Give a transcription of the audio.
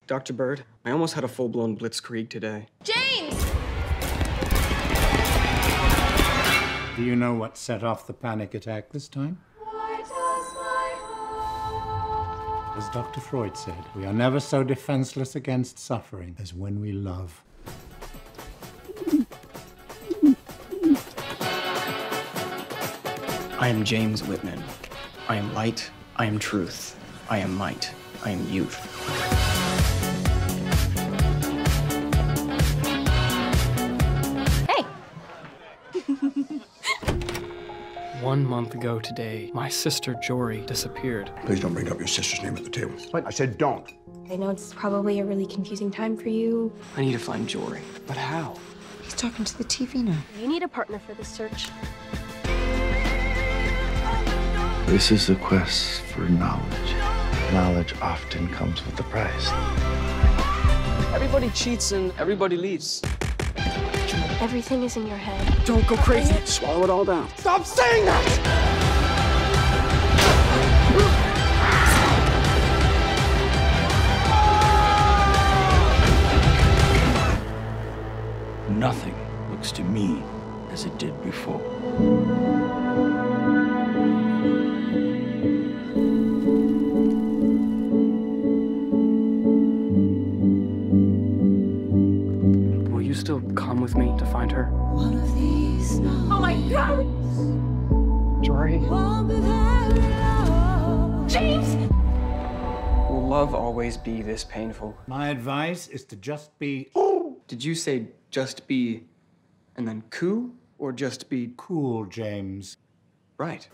Dr. Bird, I almost had a full-blown blitzkrieg today. James! Do you know what set off the panic attack this time? As Dr. Freud said, we are never so defenseless against suffering as when we love. I am James Whitman. I am light. I am truth. I am might. I am youth. Hey! 1 month ago today, my sister Jory disappeared. Please don't bring up your sister's name at the table. What? I said don't. I know it's probably a really confusing time for you. I need to find Jory. But how? He's talking to the TV now. You need a partner for this search. This is a quest for knowledge. Knowledge often comes with a price. Everybody cheats and everybody leaves. Everything is in your head. Don't go crazy. Swallow it all down. Stop saying that! Nothing looks to me as it did before. Will you still come with me to find her? Oh my God! Jory? James! Will love always be this painful? My advice is to just be Did you say just be and then cool, or just be cool, James. right?